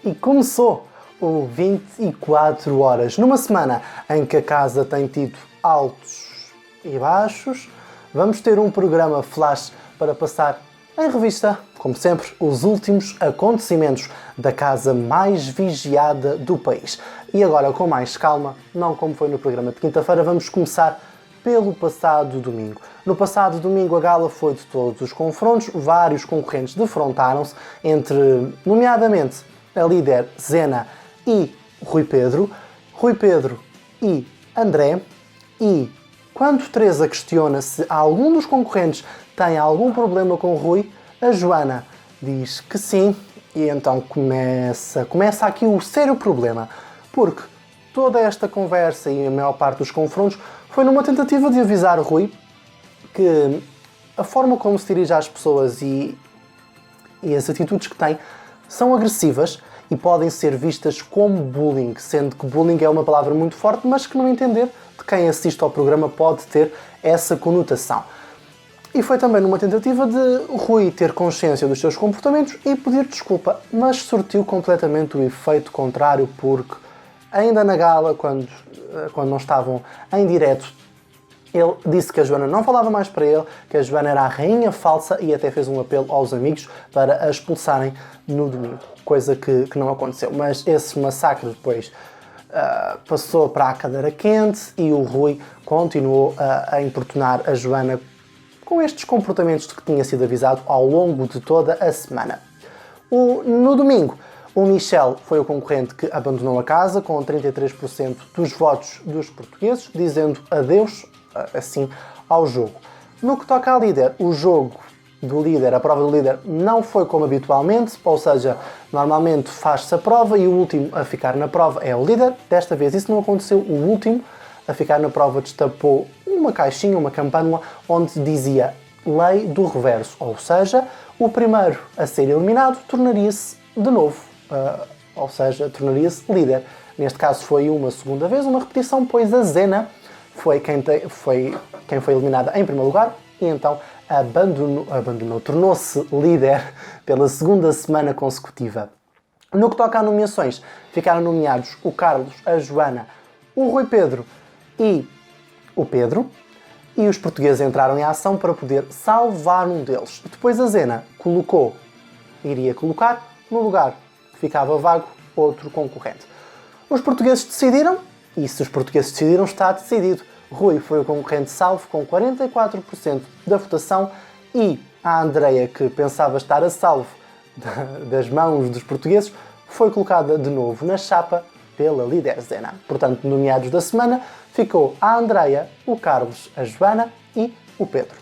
E começou o 24 horas. Numa semana em que a casa tem tido altos e baixos, vamos ter um programa flash para passar em revista, como sempre, os últimos acontecimentos da casa mais vigiada do país. E agora, com mais calma, não como foi no programa de quinta-feira, vamos começar pelo passado domingo. No passado domingo a gala foi de todos os confrontos, vários concorrentes defrontaram-se entre, nomeadamente, a líder Zena e Rui Pedro e André, e quando Teresa questiona se algum dos concorrentes tem algum problema com o Rui, a Joana diz que sim, e então começa aqui o sério problema, porque toda esta conversa e a maior parte dos confrontos foi numa tentativa de avisar o Rui que a forma como se dirige às pessoas e as atitudes que tem são agressivas e podem ser vistas como bullying, sendo que bullying é uma palavra muito forte, mas que no entender de quem assiste ao programa pode ter essa conotação. E foi também numa tentativa de Rui ter consciência dos seus comportamentos e pedir desculpa, mas surtiu completamente o efeito contrário, porque ainda na gala, quando não estavam em direto, ele disse que a Joana não falava mais para ele, que a Joana era a rainha falsa e até fez um apelo aos amigos para a expulsarem no domingo, coisa que não aconteceu. Mas esse massacre depois passou para a cadeira quente e o Rui continuou a importunar a Joana com estes comportamentos de que tinha sido avisado ao longo de toda a semana. No domingo, o Michel foi o concorrente que abandonou a casa com 33% dos votos dos portugueses, dizendo adeus, assim, ao jogo. No que toca à líder, o jogo do líder, a prova do líder, não foi como habitualmente, ou seja, normalmente faz-se a prova e o último a ficar na prova é o líder. Desta vez isso não aconteceu, o último a ficar na prova destapou uma caixinha, uma campânula, onde dizia lei do reverso, ou seja, o primeiro a ser eliminado tornaria-se de novo, ou seja, tornaria-se líder. Neste caso foi uma segunda vez, uma repetição, pois a Zena foi quem foi eliminada em primeiro lugar e então tornou-se líder pela segunda semana consecutiva. No que toca a nomeações, ficaram nomeados o Carlos, a Joana, o Rui Pedro e o Pedro, e os portugueses entraram em ação para poder salvar um deles. Depois a Zena iria colocar no lugar que ficava vago outro concorrente. Os portugueses decidiram, e se os portugueses decidiram, está decidido. Rui foi o concorrente salvo com 44% da votação e a Andreia, que pensava estar a salvo das mãos dos portugueses, foi colocada de novo na chapa pela líder Zena. Portanto, nomeados da semana, ficou a Andreia, o Carlos, a Joana e o Pedro.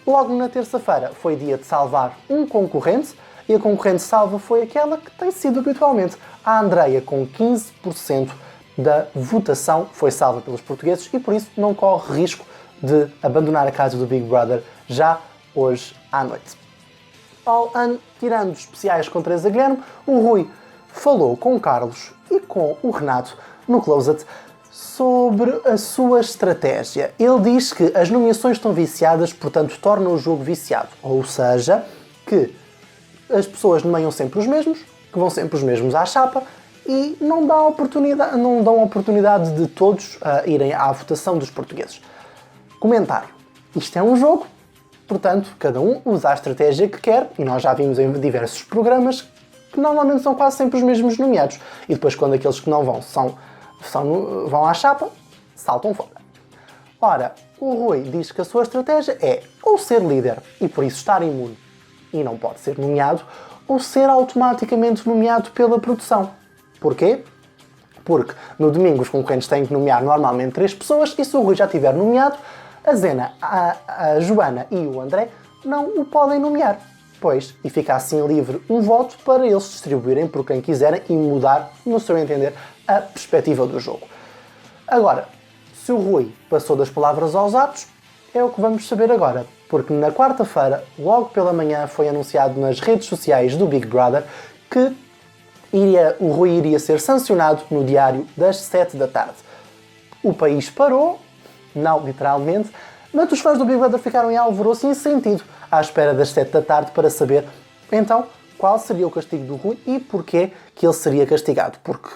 Logo na terça-feira foi dia de salvar um concorrente e a concorrente salva foi aquela que tem sido habitualmente. A Andreia, com 15% da votação, foi salva pelos portugueses e por isso não corre risco de abandonar a casa do Big Brother já hoje à noite. Tirando os especiais com Teresa Guilherme, o Rui falou com o Carlos e com o Renato no Closet sobre a sua estratégia. Ele diz que as nomeações estão viciadas, portanto tornam o jogo viciado. Ou seja, que as pessoas nomeiam sempre os mesmos, que vão sempre os mesmos à chapa e não dão oportunidade de todos irem à votação dos portugueses. Comentário. Isto é um jogo, portanto, cada um usa a estratégia que quer e nós já vimos em diversos programas que normalmente são quase sempre os mesmos nomeados. E depois, quando aqueles que não vão vão à chapa, saltam fora. Ora, o Rui diz que a sua estratégia é ou ser líder e por isso estar imune e não pode ser nomeado, ou ser automaticamente nomeado pela produção. Porquê? Porque no domingo os concorrentes têm que nomear normalmente 3 pessoas e se o Rui já tiver nomeado, a Zena, a Joana e o André não o podem nomear. Pois, e fica assim livre um voto para eles distribuírem por quem quiserem e mudar, no seu entender, a perspectiva do jogo. Agora, se o Rui passou das palavras aos atos, é o que vamos saber agora, porque na quarta-feira, logo pela manhã, foi anunciado nas redes sociais do Big Brother que o Rui iria ser sancionado no diário das 7 da tarde. O país parou, não literalmente, mas os fãs do Big Brother ficaram em alvoroço e em sentido, à espera das 7 da tarde para saber, então, qual seria o castigo do Rui e porquê que ele seria castigado. Porque,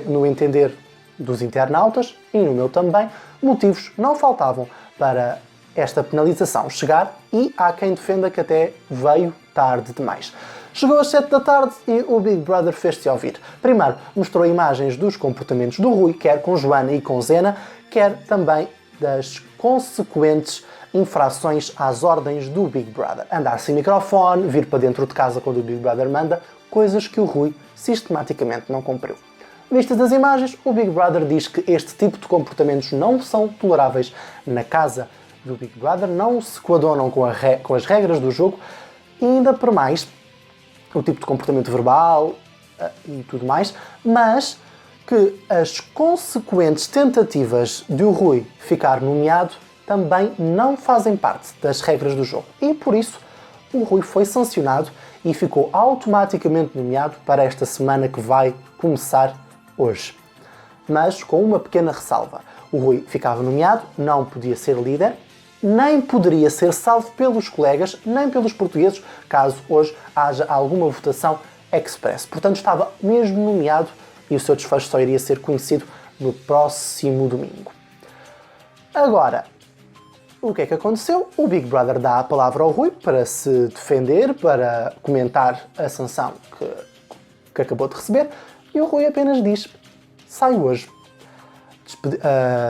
no entender dos internautas, e no meu também, motivos não faltavam para esta penalização chegar, e há quem defenda que até veio tarde demais. Chegou às 7 da tarde e o Big Brother fez-se ouvir. Primeiro, mostrou imagens dos comportamentos do Rui, quer com Joana e com Zena, quer também das consequentes infrações às ordens do Big Brother. Andar sem microfone, vir para dentro de casa quando o Big Brother manda, coisas que o Rui sistematicamente não cumpriu. Vistas as imagens, o Big Brother diz que este tipo de comportamentos não são toleráveis na casa do Big Brother, não se coadunam com as regras do jogo e ainda por mais o tipo de comportamento verbal e tudo mais, mas que as consequentes tentativas de o Rui ficar nomeado também não fazem parte das regras do jogo. E por isso o Rui foi sancionado e ficou automaticamente nomeado para esta semana que vai começar hoje. Mas com uma pequena ressalva. O Rui ficava nomeado, não podia ser líder, nem poderia ser salvo pelos colegas, nem pelos portugueses, caso hoje haja alguma votação express. Portanto, estava mesmo nomeado e o seu desfecho só iria ser conhecido no próximo domingo. Agora, o que é que aconteceu? O Big Brother dá a palavra ao Rui para se defender, para comentar a sanção que acabou de receber, e o Rui apenas diz: sai hoje.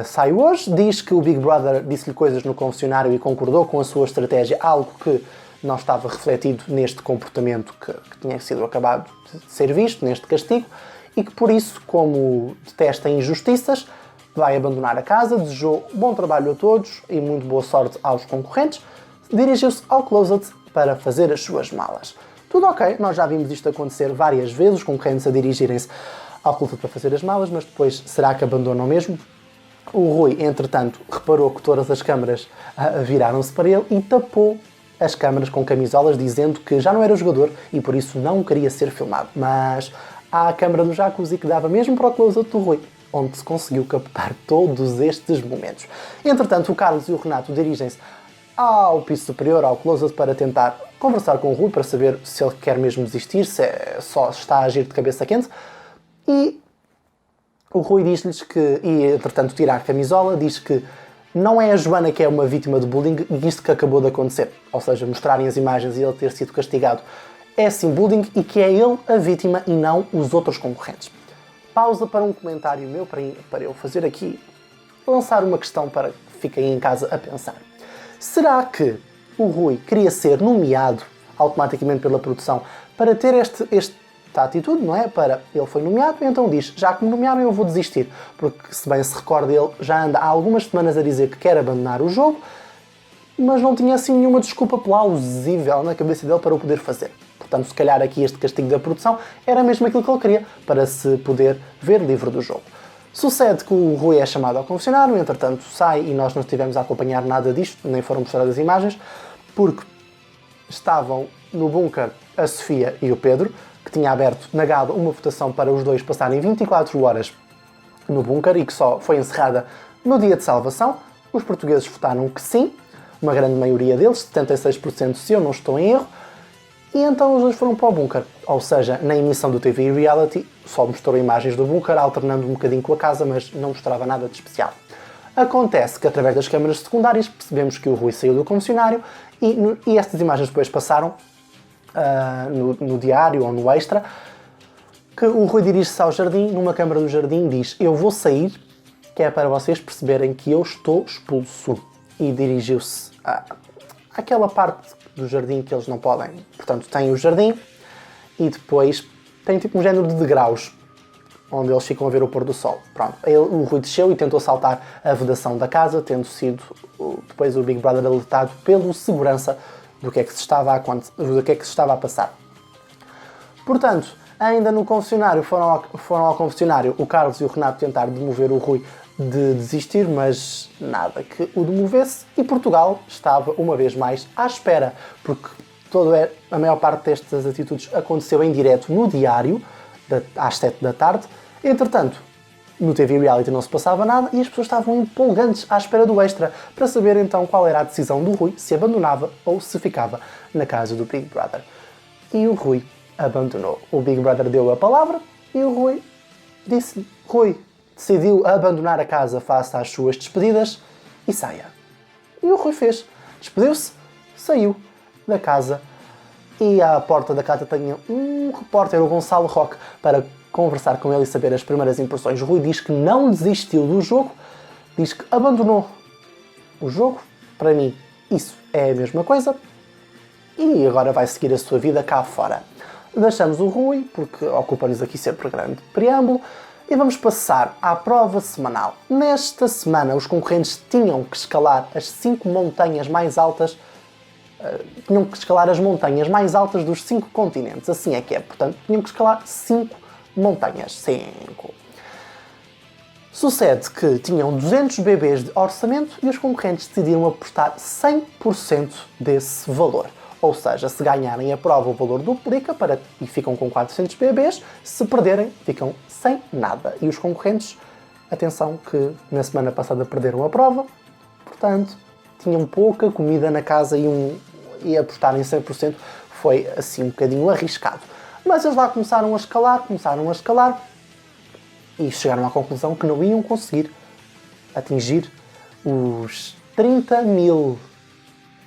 Sai hoje, diz que o Big Brother disse-lhe coisas no confessionário e concordou com a sua estratégia, algo que não estava refletido neste comportamento que tinha sido acabado de ser visto, neste castigo, e que por isso, como detesta injustiças, vai abandonar a casa, desejou bom trabalho a todos e muito boa sorte aos concorrentes, dirigiu-se ao closet para fazer as suas malas. Tudo ok, nós já vimos isto acontecer várias vezes, os concorrentes a dirigirem-se ao closet para fazer as malas, mas depois será que abandonam mesmo? O Rui, entretanto, reparou que todas as câmaras viraram-se para ele e tapou as câmaras com camisolas, dizendo que já não era jogador e por isso não queria ser filmado. Mas há a câmara do jacuzzi que dava mesmo para o closet do Rui, onde se conseguiu captar todos estes momentos. Entretanto, o Carlos e o Renato dirigem-se ao piso superior, ao closet, para tentar conversar com o Rui, para saber se ele quer mesmo desistir, se só está a agir de cabeça quente. E o Rui diz-lhes que, e entretanto tira a camisola, diz que não é a Joana que é uma vítima de bullying, e isto que acabou de acontecer. Ou seja, mostrarem as imagens e ele ter sido castigado é sim bullying e que é ele a vítima e não os outros concorrentes. Pausa para um comentário meu, para eu fazer aqui, lançar uma questão para que fiquem em casa a pensar. Será que o Rui queria ser nomeado automaticamente pela produção para ter esta atitude, não é? Ele foi nomeado, então diz: já que me nomearam eu vou desistir. Porque, se bem se recorda, ele já anda há algumas semanas a dizer que quer abandonar o jogo, mas não tinha assim nenhuma desculpa plausível na cabeça dele para o poder fazer. Portanto, se calhar aqui este castigo da produção era mesmo aquilo que ele queria, para se poder ver livre do jogo. Sucede que o Rui é chamado ao confessionário, entretanto sai e nós não estivemos a acompanhar nada disto, nem foram mostradas imagens, porque estavam no bunker a Sofia e o Pedro, que tinha aberto na gala uma votação para os dois passarem 24 horas no bunker e que só foi encerrada no dia de salvação. Os portugueses votaram que sim, uma grande maioria deles, 76% se eu não estou em erro, e então os dois foram para o bunker. Ou seja, na emissão do TV Reality só mostrou imagens do bunker, alternando um bocadinho com a casa, mas não mostrava nada de especial. Acontece que, através das câmaras secundárias, percebemos que o Rui saiu do confessionário e estas imagens depois passaram no diário ou no extra, que o Rui dirige-se ao jardim, numa câmara do jardim diz: eu vou sair, que é para vocês perceberem que eu estou expulso. E dirigiu-se àquela parte do jardim que eles não podem. Portanto, tem o jardim e depois tem tipo um género de degraus, onde eles ficam a ver o pôr do sol. Pronto, o Rui desceu e tentou saltar a vedação da casa, tendo sido depois o Big Brother alertado pelo segurança do que é que se estava a passar. Portanto, ainda no confessionário, foram ao confessionário o Carlos e o Renato tentar demover o Rui de desistir, mas nada que o demovesse, e Portugal estava uma vez mais à espera, porque a maior parte destas atitudes aconteceu em direto no diário, às 7 da tarde. Entretanto, no TV Reality não se passava nada e as pessoas estavam empolgantes à espera do extra, para saber então qual era a decisão do Rui, se abandonava ou se ficava na casa do Big Brother. E o Rui abandonou. O Big Brother deu a palavra e o Rui decidiu abandonar a casa face às suas despedidas e saia. E o Rui fez. Despediu-se, saiu da casa e à porta da casa tinha um repórter, o Gonçalo Roque, para conversar com ele e saber as primeiras impressões. O Rui diz que não desistiu do jogo, diz que abandonou o jogo. Para mim, isso é a mesma coisa. E agora vai seguir a sua vida cá fora. Deixamos o Rui, porque ocupa-nos aqui sempre grande preâmbulo, e vamos passar à prova semanal. Nesta semana, os concorrentes tinham que escalar as 5 montanhas mais altas, tinham que escalar as montanhas mais altas dos 5 continentes. Assim é que é. Portanto, tinham que escalar 5 montanhas. 5. Sucede que tinham 200 bebês de orçamento e os concorrentes decidiram apostar 100% desse valor. Ou seja, se ganharem a prova, o valor duplica e ficam com 400 bebês. Se perderem, ficam sem nada. E os concorrentes, atenção que na semana passada perderam a prova, portanto, tinham pouca comida na casa e apostarem 100% foi assim um bocadinho arriscado. Mas eles lá começaram a escalar e chegaram à conclusão que não iam conseguir atingir os 30 mil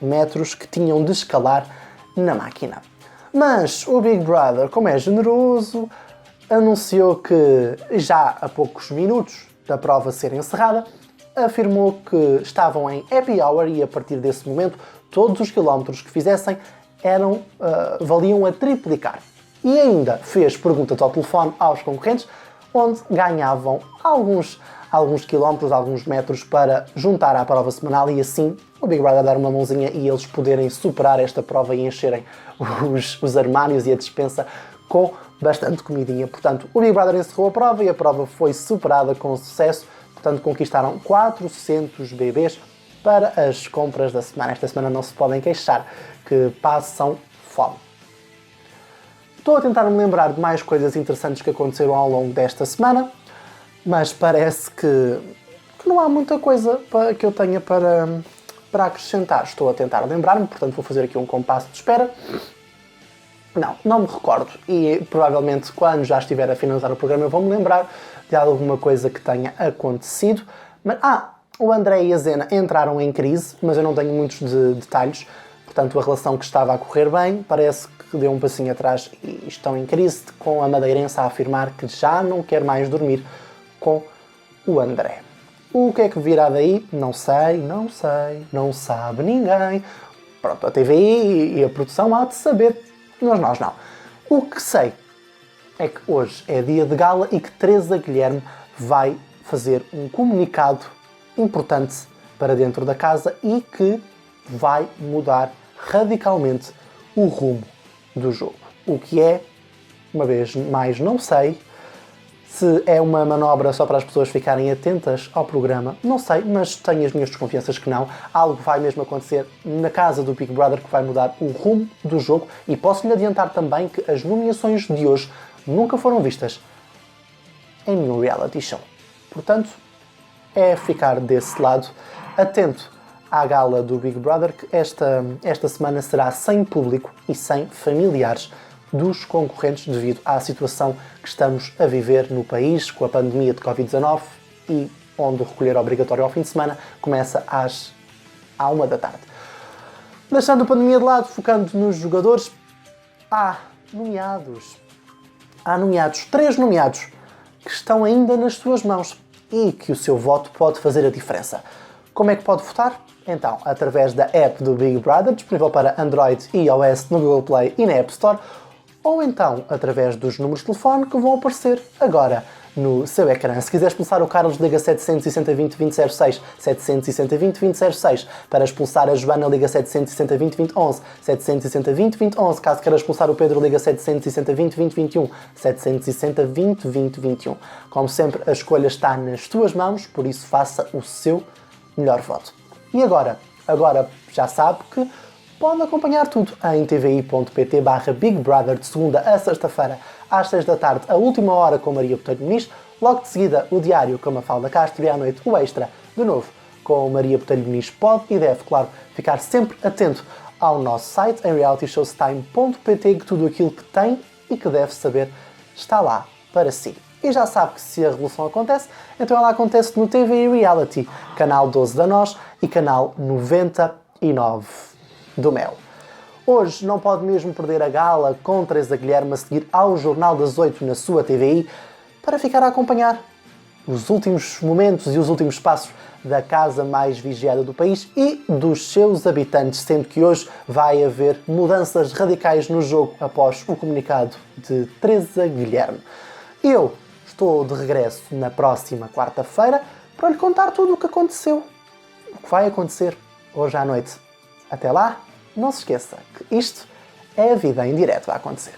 metros que tinham de escalar na máquina. Mas o Big Brother, como é generoso, anunciou que já a poucos minutos da prova ser encerrada, afirmou que estavam em happy hour e a partir desse momento todos os quilómetros que fizessem valiam a triplicar. E ainda fez perguntas ao telefone aos concorrentes onde ganhavam alguns quilómetros, alguns metros para juntar à prova semanal e assim o Big Brother dar uma mãozinha e eles poderem superar esta prova e encherem os armários e a despensa com bastante comidinha. Portanto, o Big Brother encerrou a prova e a prova foi superada com sucesso. Portanto, conquistaram 400 bebês para as compras da semana. Esta semana não se podem queixar que passam fome. Estou a tentar me lembrar de mais coisas interessantes que aconteceram ao longo desta semana, mas parece que não há muita coisa que eu tenha para acrescentar. Estou a tentar lembrar-me, portanto vou fazer aqui um compasso de espera. Não me recordo e provavelmente quando já estiver a finalizar o programa eu vou-me lembrar de alguma coisa que tenha acontecido. Mas, o André e a Zena entraram em crise, mas eu não tenho muitos detalhes. Portanto, a relação que estava a correr bem parece que deu um passinho atrás e estão em crise, com a madeirense a afirmar que já não quer mais dormir com o André. O que é que virá daí? Não sei, não sabe ninguém. Pronto, a TVI e a produção há de saber, mas nós não. O que sei é que hoje é dia de gala e que Teresa Guilherme vai fazer um comunicado importante para dentro da casa e que vai mudar radicalmente o rumo do jogo. O que é, uma vez mais, não sei. Se é uma manobra só para as pessoas ficarem atentas ao programa, não sei, mas tenho as minhas desconfianças que não. Algo vai mesmo acontecer na casa do Big Brother que vai mudar o rumo do jogo e posso-lhe adiantar também que as nomeações de hoje nunca foram vistas em nenhum reality show. Portanto, é ficar desse lado, atento à gala do Big Brother, que esta semana será sem público e sem familiares dos concorrentes devido à situação que estamos a viver no país com a pandemia de Covid-19 e onde o recolher obrigatório ao fim de semana começa à 1 da tarde. Deixando a pandemia de lado, focando nos jogadores, há nomeados. 3 nomeados que estão ainda nas suas mãos e que o seu voto pode fazer a diferença. Como é que pode votar? Então, através da app do Big Brother, disponível para Android e iOS no Google Play e na App Store, ou então através dos números de telefone que vão aparecer agora no seu ecrã. Se quiser expulsar o Carlos, liga 760 20 20 06, 760 20 20 06. Para expulsar a Joana, liga 760 20 20 11, 760 20 20 11. Caso queira expulsar o Pedro, liga 760 20 20 21, 760 20 20 21. Como sempre, a escolha está nas tuas mãos, por isso faça o seu melhor voto. E agora já sabe que pode acompanhar tudo em tvi.pt/Big Brother de segunda a sexta-feira às 6 da tarde, a última hora com Maria Botelho Muniz, logo de seguida o Diário com Mafalda Castro e à noite o Extra, de novo, com Maria Botelho Muniz. Pode e deve, claro, ficar sempre atento ao nosso site em realityshowstime.pt, que tudo aquilo que tem e que deve saber está lá para si. E já sabe que se a revolução acontece, então ela acontece no TV Reality, canal 12 da Nós e canal 99 do Mel. Hoje não pode mesmo perder a gala com Teresa Guilherme a seguir ao Jornal das 8 na sua TVI para ficar a acompanhar os últimos momentos e os últimos passos da casa mais vigiada do país e dos seus habitantes, sendo que hoje vai haver mudanças radicais no jogo após o comunicado de Teresa Guilherme. Eu estou de regresso na próxima quarta-feira para lhe contar tudo o que aconteceu, o que vai acontecer hoje à noite. Até lá, não se esqueça que isto é a vida em direto a acontecer.